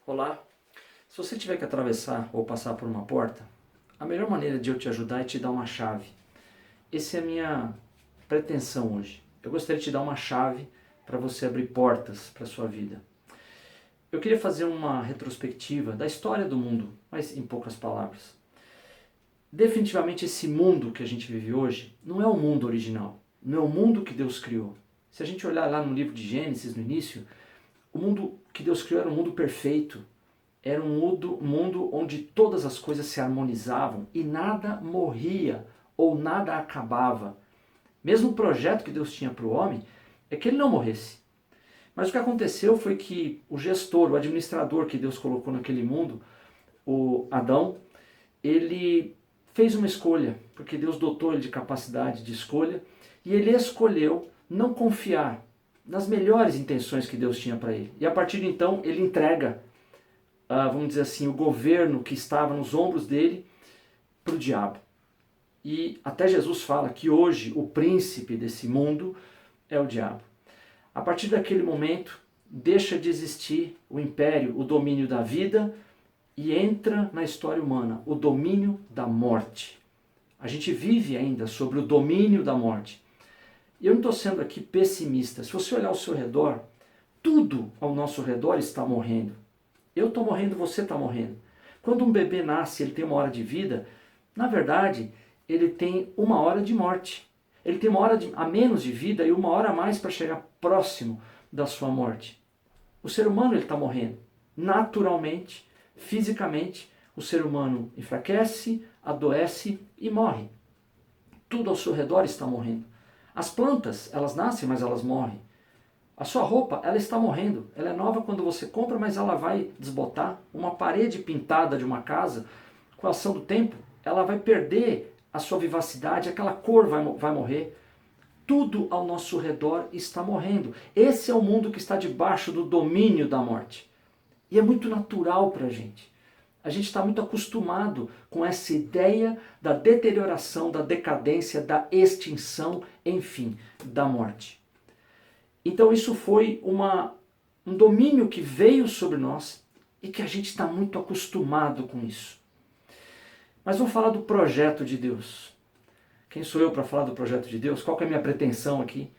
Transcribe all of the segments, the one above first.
Olá, se você tiver que atravessar ou passar por uma porta, a melhor maneira de eu te ajudar é te dar uma chave. Essa é a minha pretensão hoje. Eu gostaria de te dar uma chave para você abrir portas para a sua vida. Eu queria fazer uma retrospectiva da história do mundo, mas em poucas palavras. Definitivamente esse mundo que a gente vive hoje não é o mundo original, não é o mundo que Deus criou. Se a gente olhar lá no livro de Gênesis, no início, o mundo que Deus criou era um mundo perfeito. Era um mundo onde todas as coisas se harmonizavam e nada morria ou nada acabava. Mesmo o projeto que Deus tinha para o homem é que ele não morresse. Mas o que aconteceu foi que o gestor, o administrador que Deus colocou naquele mundo, o Adão, ele fez uma escolha, porque Deus dotou ele de capacidade de escolha, e ele escolheu não confiar nas melhores intenções que Deus tinha para ele. E a partir de então ele entrega vamos dizer assim, o governo que estava nos ombros dele para o diabo. E até Jesus fala que hoje o príncipe desse mundo é o diabo. A partir daquele momento, deixa de existir o império, o domínio da vida e entra na história humana o domínio da morte. A gente vive ainda sobre o domínio da morte. E eu não estou sendo aqui pessimista. Se você olhar ao seu redor, tudo ao nosso redor está morrendo. Eu estou morrendo, você está morrendo. Quando um bebê nasce, ele tem uma hora de vida, na verdade, ele tem uma hora de morte. Ele tem uma hora a menos de vida e uma hora a mais para chegar próximo da sua morte. O ser humano está morrendo. Naturalmente, fisicamente, o ser humano enfraquece, adoece e morre. Tudo ao seu redor está morrendo. As plantas, elas nascem, mas elas morrem. A sua roupa, ela está morrendo. Ela é nova quando você compra, mas ela vai desbotar. Uma parede pintada de uma casa, com a ação do tempo, ela vai perder a sua vivacidade, aquela cor vai morrer. Tudo ao nosso redor está morrendo. Esse é o mundo que está debaixo do domínio da morte. E é muito natural para a gente. A gente está muito acostumado com essa ideia da deterioração, da decadência, da extinção, enfim, da morte. Então isso foi um domínio que veio sobre nós e que a gente está muito acostumado com isso. Mas vamos falar do projeto de Deus. Quem sou eu para falar do projeto de Deus? Qual que é a minha pretensão aqui?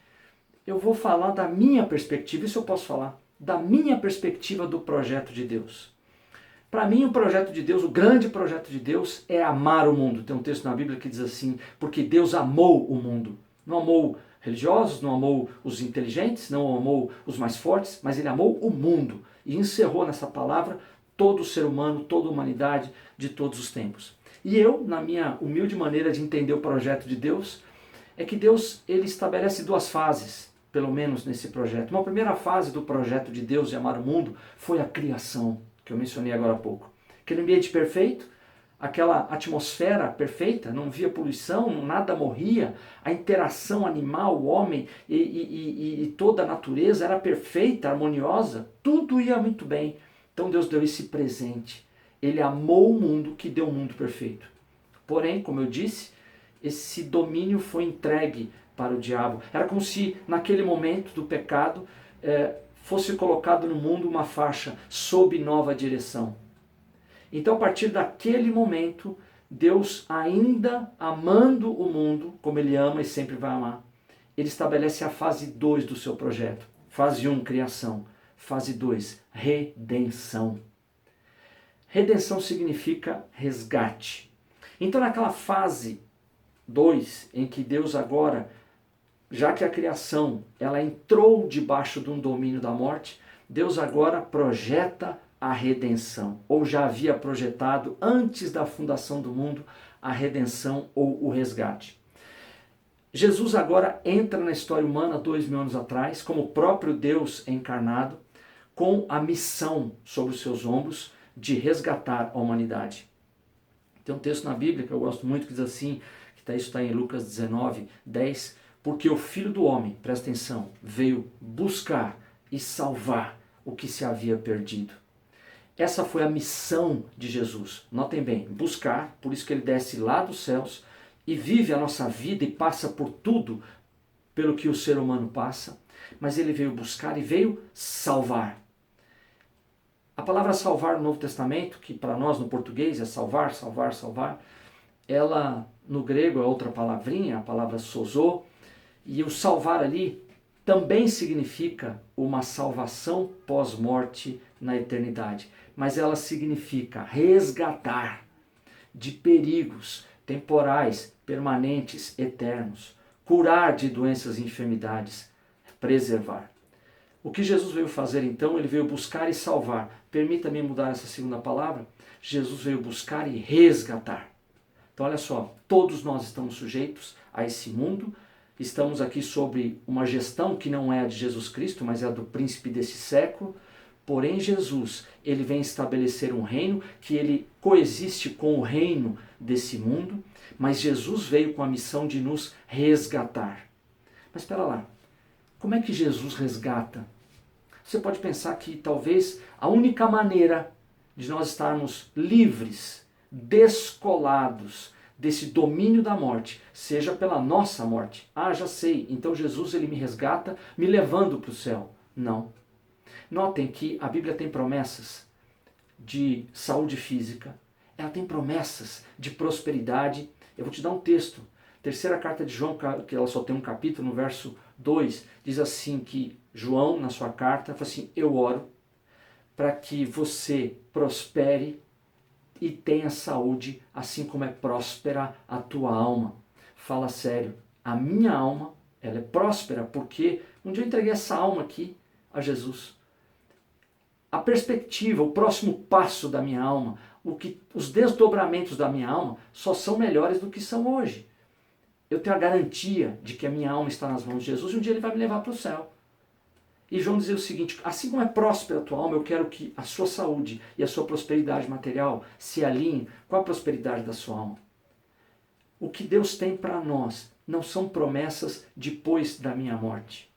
Eu vou falar da minha perspectiva, isso eu posso falar, da minha perspectiva do projeto de Deus. Para mim o projeto de Deus, o grande projeto de Deus é amar o mundo. Tem um texto na Bíblia que diz assim, porque Deus amou o mundo. Não amou religiosos, não amou os inteligentes, não amou os mais fortes, mas ele amou o mundo e encerrou nessa palavra todo o ser humano, toda a humanidade de todos os tempos. E eu, na minha humilde maneira de entender o projeto de Deus, é que Deus ele estabelece duas fases, pelo menos nesse projeto. Uma primeira fase do projeto de Deus de amar o mundo foi a criação, que eu mencionei agora há pouco. Aquele ambiente perfeito, aquela atmosfera perfeita, não havia poluição, nada morria, a interação animal, o homem e toda a natureza era perfeita, harmoniosa, tudo ia muito bem. Então Deus deu esse presente. Ele amou o mundo que deu um mundo perfeito. Porém, como eu disse, esse domínio foi entregue para o diabo. Era como se naquele momento do pecado fosse colocado no mundo uma faixa sob nova direção. Então, a partir daquele momento, Deus, ainda amando o mundo, como Ele ama e sempre vai amar, Ele estabelece a fase 2 do seu projeto. Fase 1, criação. Fase 2, redenção. Redenção significa resgate. Então, naquela fase 2, em que Deus agora, já que a criação ela entrou debaixo de um domínio da morte, Deus agora projeta a redenção, ou já havia projetado antes da fundação do mundo a redenção ou o resgate. Jesus agora entra na história humana 2000 anos atrás, como o próprio Deus encarnado, com a missão sobre os seus ombros de resgatar a humanidade. Tem um texto na Bíblia que eu gosto muito que diz assim, isso está em Lucas 19, 10, porque o Filho do Homem, presta atenção, veio buscar e salvar o que se havia perdido. Essa foi a missão de Jesus. Notem bem, buscar, por isso que ele desce lá dos céus e vive a nossa vida e passa por tudo pelo que o ser humano passa, mas ele veio buscar e veio salvar. A palavra salvar no Novo Testamento, que para nós no português é salvar, salvar, salvar, ela no grego é outra palavrinha, a palavra sozo, e o salvar ali também significa uma salvação pós-morte na eternidade, mas ela significa resgatar de perigos temporais, permanentes, eternos, curar de doenças e enfermidades, preservar. O que Jesus veio fazer então? Ele veio buscar e salvar. Permita-me mudar essa segunda palavra. Jesus veio buscar e resgatar. Então olha só, todos nós estamos sujeitos a esse mundo, estamos aqui sobre uma gestão que não é a de Jesus Cristo, mas é a do príncipe desse século. Porém Jesus, ele vem estabelecer um reino que ele coexiste com o reino desse mundo, mas Jesus veio com a missão de nos resgatar. Mas espera lá, como é que Jesus resgata? Você pode pensar que talvez a única maneira de nós estarmos livres, descolados desse domínio da morte, seja pela nossa morte. Ah, já sei, então Jesus ele me resgata me levando para o céu. Não. Notem que a Bíblia tem promessas de saúde física, ela tem promessas de prosperidade. Eu vou te dar um texto. Terceira carta de João, que ela só tem um capítulo, no verso 2, diz assim que João, na sua carta, fala assim, eu oro para que você prospere e tenha saúde, assim como é próspera a tua alma. Fala sério, a minha alma, ela é próspera, porque um dia eu entreguei essa alma aqui a Jesus. A perspectiva, o próximo passo da minha alma, os desdobramentos da minha alma só são melhores do que são hoje. Eu tenho a garantia de que a minha alma está nas mãos de Jesus e um dia ele vai me levar para o céu. E João dizia o seguinte, assim como é próspera a tua alma, eu quero que a sua saúde e a sua prosperidade material se alinhem com a prosperidade da sua alma. O que Deus tem para nós não são promessas depois da minha morte,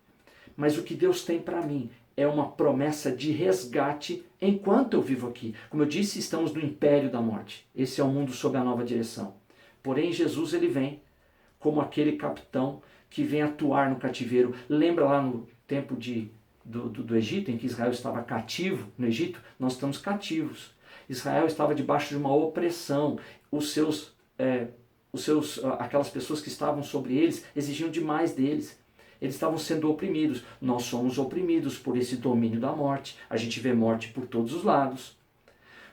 mas o que Deus tem para mim é uma promessa de resgate enquanto eu vivo aqui. Como eu disse, estamos no império da morte. Esse é o mundo sob a nova direção. Porém, Jesus ele vem como aquele capitão que vem atuar no cativeiro. Lembra lá no tempo do Egito, em que Israel estava cativo no Egito? Nós estamos cativos. Israel estava debaixo de uma opressão. Aquelas pessoas que estavam sobre eles exigiam demais deles. Eles estavam sendo oprimidos. Nós somos oprimidos por esse domínio da morte. A gente vê morte por todos os lados.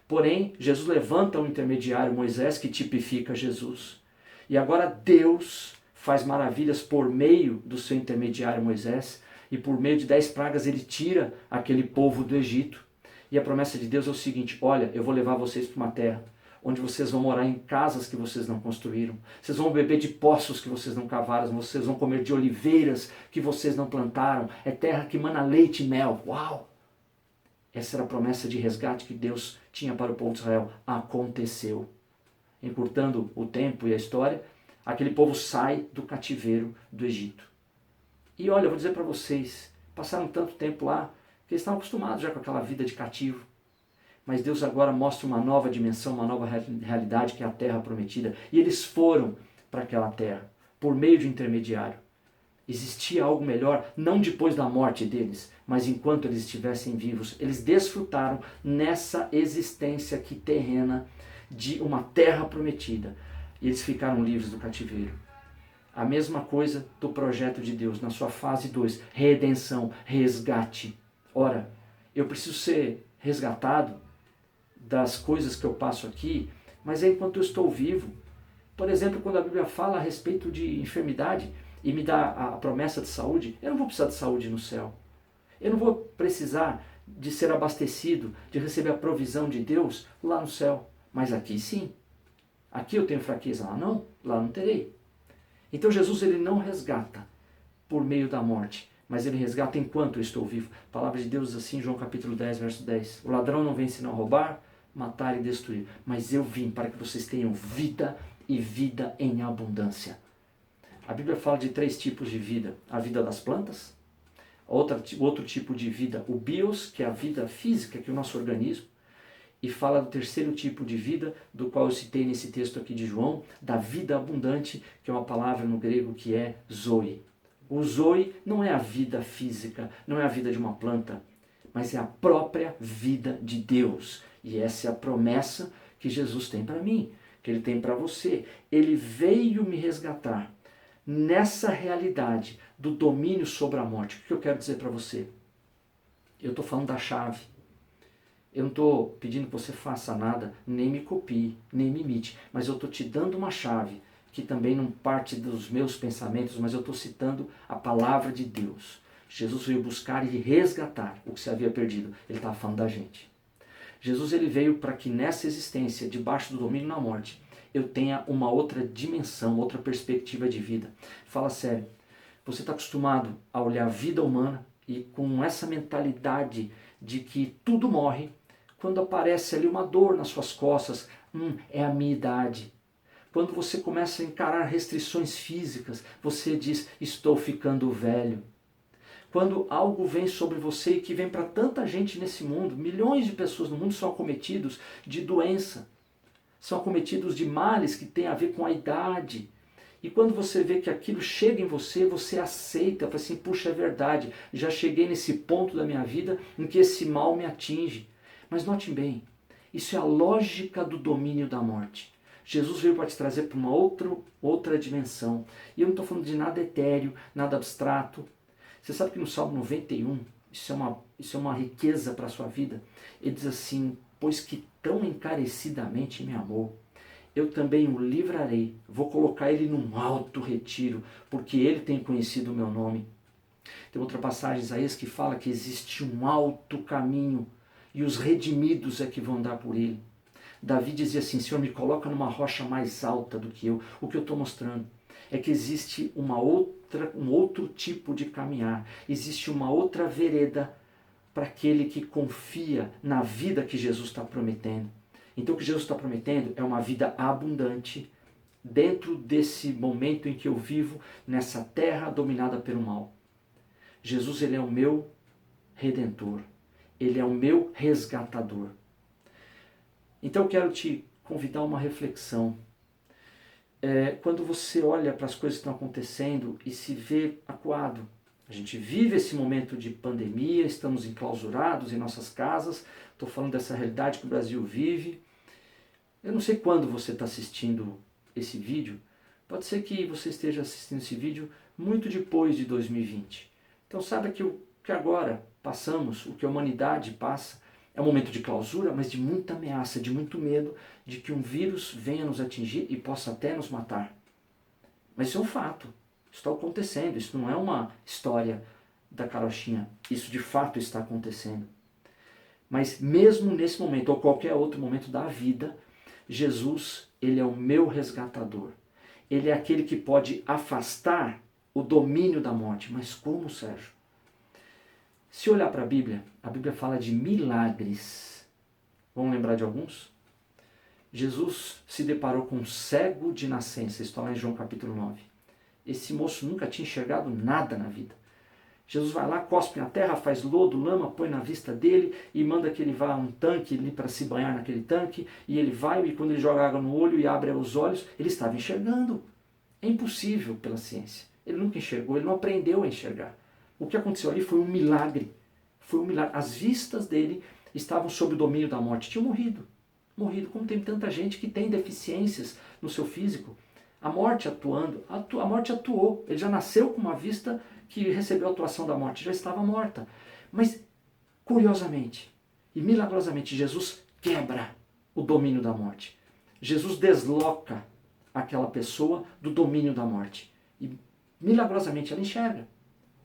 Porém, Jesus levanta um intermediário, Moisés, que tipifica Jesus. E agora Deus faz maravilhas por meio do seu intermediário Moisés. E por meio de 10 pragas ele tira aquele povo do Egito. E a promessa de Deus é o seguinte, olha, eu vou levar vocês para uma terra onde vocês vão morar em casas que vocês não construíram. Vocês vão beber de poços que vocês não cavaram. Vocês vão comer de oliveiras que vocês não plantaram. É terra que mana leite e mel. Uau! Essa era a promessa de resgate que Deus tinha para o povo de Israel. Aconteceu. Encurtando o tempo e a história, aquele povo sai do cativeiro do Egito. E olha, eu vou dizer para vocês, passaram tanto tempo lá, que eles estavam acostumados já com aquela vida de cativo. Mas Deus agora mostra uma nova dimensão, uma nova realidade, que é a terra prometida. E eles foram para aquela terra, por meio de um intermediário. Existia algo melhor, não depois da morte deles, mas enquanto eles estivessem vivos. Eles desfrutaram nessa existência aqui terrena de uma terra prometida. E eles ficaram livres do cativeiro. A mesma coisa do projeto de Deus, na sua fase 2, redenção, resgate. Ora, eu preciso ser resgatado das coisas que eu passo aqui, mas é enquanto eu estou vivo. Por exemplo, quando a Bíblia fala a respeito de enfermidade e me dá a promessa de saúde, eu não vou precisar de saúde no céu. Eu não vou precisar de ser abastecido, de receber a provisão de Deus lá no céu. Mas aqui sim. Aqui eu tenho fraqueza, lá não terei. Então Jesus ele não resgata por meio da morte, mas ele resgata enquanto eu estou vivo. A palavra de Deus diz assim, João capítulo 10, verso 10. O ladrão não vem senão roubar, matar e destruir. Mas eu vim para que vocês tenham vida e vida em abundância. A Bíblia fala de 3 tipos de vida. A vida das plantas, outro tipo de vida, o bios, que é a vida física, que é o nosso organismo. E fala do terceiro tipo de vida, do qual eu citei nesse texto aqui de João, da vida abundante, que é uma palavra no grego que é zoe. O zoe não é a vida física, não é a vida de uma planta, mas é a própria vida de Deus. E essa é a promessa que Jesus tem para mim, que Ele tem para você. Ele veio me resgatar nessa realidade do domínio sobre a morte. O que eu quero dizer para você? Eu estou falando da chave. Eu não estou pedindo que você faça nada, nem me copie, nem me imite, mas eu estou te dando uma chave que também não parte dos meus pensamentos, mas eu estou citando a palavra de Deus. Jesus veio buscar e resgatar o que se havia perdido. Ele estava falando da gente. Jesus ele veio para que nessa existência, debaixo do domínio da morte, eu tenha uma outra dimensão, outra perspectiva de vida. Fala sério, você está acostumado a olhar a vida humana e com essa mentalidade de que tudo morre, quando aparece ali uma dor nas suas costas, é a minha idade. Quando você começa a encarar restrições físicas, você diz, estou ficando velho. Quando algo vem sobre você e que vem para tanta gente nesse mundo, milhões de pessoas no mundo são acometidos de doença, são acometidos de males que têm a ver com a idade. E quando você vê que aquilo chega em você, você aceita, fala assim, puxa, é verdade, já cheguei nesse ponto da minha vida em que esse mal me atinge. Mas notem bem, isso é a lógica do domínio da morte. Jesus veio para te trazer para uma outra dimensão. E eu não estou falando de nada etéreo, nada abstrato. Você sabe que no Salmo 91, isso é uma riqueza para a sua vida. Ele diz assim, pois que tão encarecidamente me amou, eu também o livrarei, vou colocar ele num alto retiro, porque ele tem conhecido o meu nome. Tem outra passagem, Isaías, que fala que existe um alto caminho, e os redimidos é que vão andar por ele. Davi dizia assim, Senhor, me coloca numa rocha mais alta do que eu. O que eu estou mostrando é que existe um outro tipo de caminhar, existe uma outra vereda para aquele que confia na vida que Jesus está prometendo. Então o que Jesus está prometendo é uma vida abundante dentro desse momento em que eu vivo nessa terra dominada pelo mal. Jesus ele é o meu redentor, ele é o meu resgatador. Então eu quero te convidar a uma reflexão. Quando você olha para as coisas que estão acontecendo e se vê acuado, a gente vive esse momento de pandemia, estamos enclausurados em nossas casas, estou falando dessa realidade que o Brasil vive. Eu não sei quando você está assistindo esse vídeo, pode ser que você esteja assistindo esse vídeo muito depois de 2020. Então saiba que o que agora passamos, o que a humanidade passa, é um momento de clausura, mas de muita ameaça, de muito medo de que um vírus venha nos atingir e possa até nos matar. Mas isso é um fato, isso está acontecendo, isso não é uma história da carochinha, isso de fato está acontecendo. Mas mesmo nesse momento, ou qualquer outro momento da vida, Jesus, ele é o meu resgatador. Ele é aquele que pode afastar o domínio da morte. Mas como, Sérgio? Se olhar para a Bíblia fala de milagres. Vamos lembrar de alguns? Jesus se deparou com um cego de nascença, está lá em João capítulo 9. Esse moço nunca tinha enxergado nada na vida. Jesus vai lá, cospe na terra, faz lodo, lama, põe na vista dele e manda que ele vá a um tanque para se banhar naquele tanque. E ele vai e quando ele joga água no olho e abre os olhos, ele estava enxergando. É impossível pela ciência. Ele nunca enxergou, ele não aprendeu a enxergar. O que aconteceu ali foi um milagre. Foi um milagre. As vistas dele estavam sob o domínio da morte. Tinham morrido. Morrido, como tem tanta gente que tem deficiências no seu físico. A morte atuando, a morte atuou. Ele já nasceu com uma vista que recebeu a atuação da morte, já estava morta. Mas, curiosamente e milagrosamente, Jesus quebra o domínio da morte. Jesus desloca aquela pessoa do domínio da morte. E, milagrosamente, ela enxerga.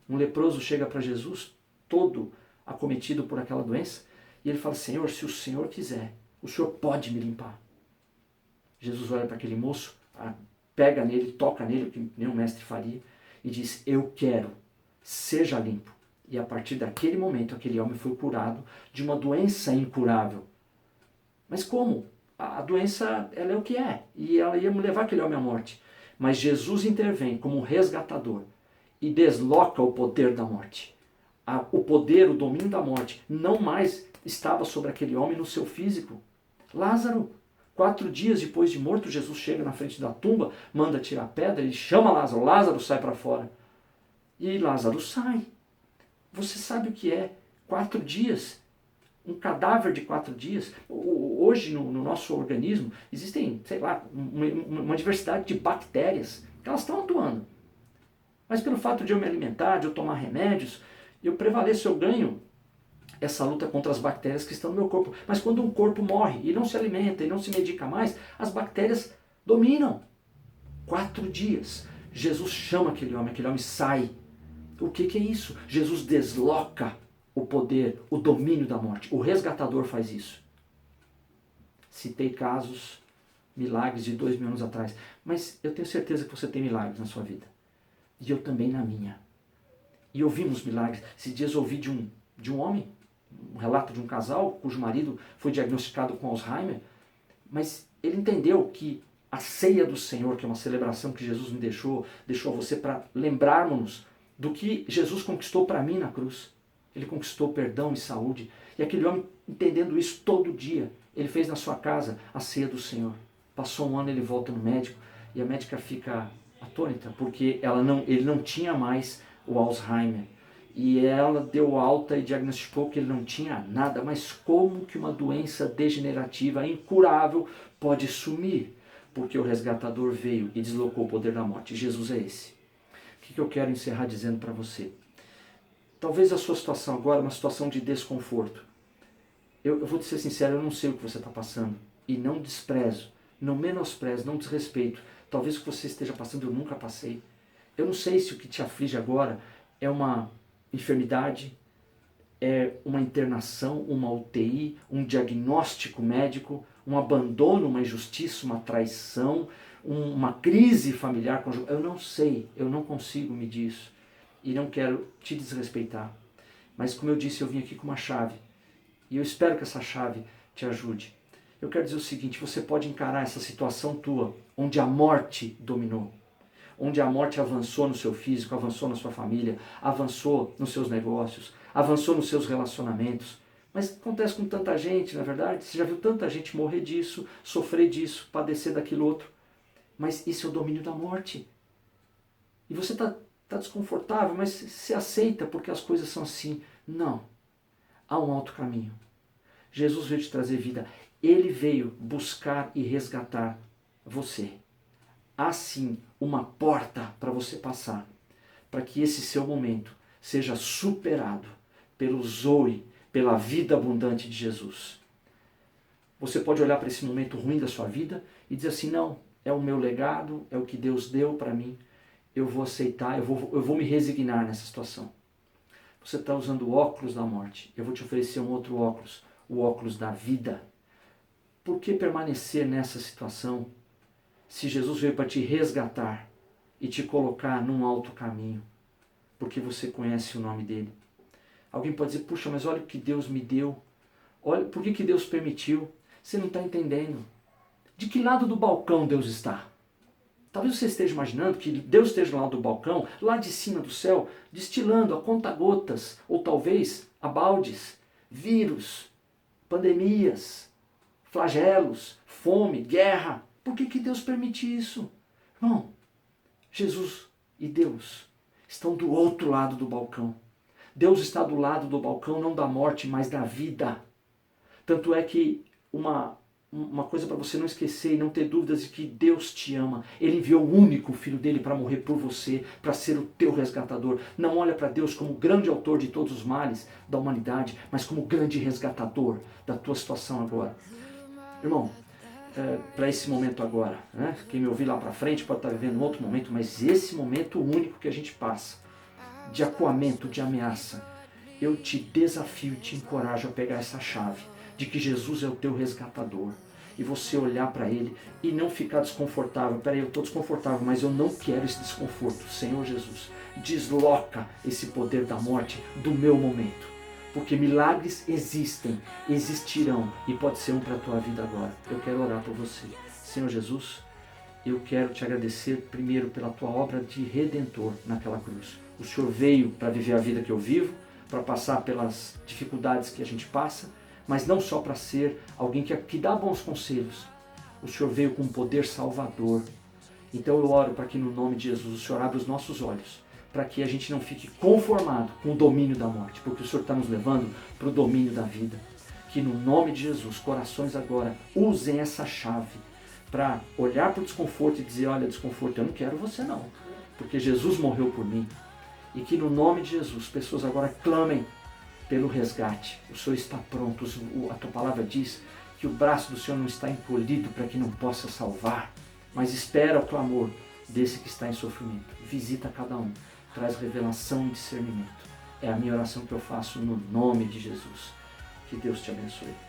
Um leproso chega para Jesus, todo acometido por aquela doença, e ele fala, Senhor, se o Senhor quiser, o Senhor pode me limpar. Jesus olha para aquele moço, pega nele, toca nele, que nenhum mestre faria, e diz, eu quero, seja limpo. E a partir daquele momento, aquele homem foi curado de uma doença incurável. Mas como? A doença, ela é o que é, e ela ia levar aquele homem à morte. Mas Jesus intervém como um resgatador e desloca o poder da morte. O poder, o domínio da morte, não mais estava sobre aquele homem no seu físico. Lázaro, 4 dias depois de morto, Jesus chega na frente da tumba, manda tirar a pedra e chama Lázaro. Lázaro sai para fora. E Lázaro sai. Você sabe o que é 4 dias. Um cadáver de 4 dias. Hoje, no nosso organismo, existem, sei lá, uma diversidade de bactérias que elas estão atuando. Mas pelo fato de eu me alimentar, de eu tomar remédios, eu prevaleço, eu ganho essa luta contra as bactérias que estão no meu corpo. Mas quando um corpo morre e não se alimenta e não se medica mais, as bactérias dominam. 4 dias. Jesus chama aquele homem sai. O que é isso? Jesus desloca o poder, o domínio da morte. O resgatador faz isso. Citei casos, milagres de 2000 anos atrás. Mas eu tenho certeza que você tem milagres na sua vida. E eu também na minha. E ouvimos milagres. Esses dias eu ouvi de um homem, um relato de um casal cujo marido foi diagnosticado com Alzheimer. Mas ele entendeu que a ceia do Senhor, que é uma celebração que Jesus me deixou a você para lembrarmos do que Jesus conquistou para mim na cruz. Ele conquistou perdão e saúde. E aquele homem, entendendo isso todo dia, ele fez na sua casa a ceia do Senhor. Passou um ano, ele volta no médico e a médica fica atônita, porque ele não tinha mais o Alzheimer. E ela deu alta e diagnosticou que ele não tinha nada. Mas como que uma doença degenerativa, incurável, pode sumir? Porque o resgatador veio e deslocou o poder da morte. Jesus é esse. O que eu quero encerrar dizendo para você? Talvez a sua situação agora é uma situação de desconforto. Eu vou te ser sincero, eu não sei o que você está passando. E não desprezo, não menosprezo, não desrespeito. Talvez o que você esteja passando eu nunca passei. Eu não sei se o que te aflige agora é uma enfermidade, é uma internação, uma UTI, um diagnóstico médico, um abandono, uma injustiça, uma traição, uma crise familiar conjugal. Eu não sei, eu não consigo medir isso. E não quero te desrespeitar. Mas como eu disse, eu vim aqui com uma chave. E eu espero que essa chave te ajude. Eu quero dizer o seguinte, você pode encarar essa situação tua, onde a morte dominou. Onde a morte avançou no seu físico, avançou na sua família, avançou nos seus negócios, avançou nos seus relacionamentos. Mas acontece com tanta gente, na verdade. Você já viu tanta gente morrer disso, sofrer disso, padecer daquilo outro. Mas isso é o domínio da morte. E você está desconfortável, mas se aceita porque as coisas são assim. Não. Há um outro caminho. Jesus veio te trazer vida. Ele veio buscar e resgatar você. Há sim uma porta para você passar, para que esse seu momento seja superado pelo Zoe, pela vida abundante de Jesus. Você pode olhar para esse momento ruim da sua vida e dizer assim, não, é o meu legado, é o que Deus deu para mim, eu vou aceitar, eu vou me resignar nessa situação. Você está usando o óculos da morte, eu vou te oferecer um outro óculos, o óculos da vida. Por que permanecer nessa situação se Jesus veio para te resgatar e te colocar num alto caminho? Porque você conhece o nome dele. Alguém pode dizer, puxa, mas olha o que Deus me deu. Olha, por que Deus permitiu? Você não está entendendo. De que lado do balcão Deus está? Talvez você esteja imaginando que Deus esteja lá do balcão, lá de cima do céu, destilando a conta-gotas, ou talvez a baldes, vírus, pandemias, flagelos, fome, guerra. Por que Deus permite isso? Irmão, Jesus e Deus estão do outro lado do balcão. Deus está do lado do balcão, não da morte, mas da vida. Tanto é que uma coisa para você não esquecer e não ter dúvidas de que Deus te ama. Ele enviou o único Filho dele para morrer por você, para ser o teu resgatador. Não olha para Deus como o grande autor de todos os males da humanidade, mas como o grande resgatador da tua situação agora. Irmão, para esse momento agora, né? Quem me ouvir lá para frente pode estar vivendo um outro momento, mas esse momento único que a gente passa, de acuamento, de ameaça, eu te desafio e te encorajo a pegar essa chave de que Jesus é o teu resgatador e você olhar para ele e não ficar desconfortável. Peraí, eu estou desconfortável, mas eu não quero esse desconforto. Senhor Jesus, desloca esse poder da morte do meu momento, porque milagres existem, existirão e pode ser um para a tua vida agora. Eu quero orar por você. Senhor Jesus, eu quero te agradecer primeiro pela tua obra de redentor naquela cruz. O Senhor veio para viver a vida que eu vivo, para passar pelas dificuldades que a gente passa, mas não só para ser alguém que dá bons conselhos. O Senhor veio com um poder salvador. Então eu oro para que no nome de Jesus o Senhor abra os nossos olhos, para que a gente não fique conformado com o domínio da morte, porque o Senhor está nos levando para o domínio da vida. Que no nome de Jesus, corações agora usem essa chave para olhar para o desconforto e dizer, olha, desconforto, eu não quero você não, porque Jesus morreu por mim. E que no nome de Jesus, pessoas agora clamem pelo resgate. O Senhor está pronto, a tua palavra diz que o braço do Senhor não está encolhido para que não possa salvar, mas espera o clamor desse que está em sofrimento. Visita cada um, traz revelação e discernimento. É a minha oração que eu faço no nome de Jesus. Que Deus te abençoe.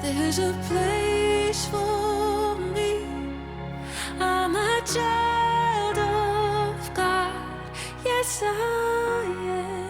There's a place for me. I'm a child of God. Yes, I am.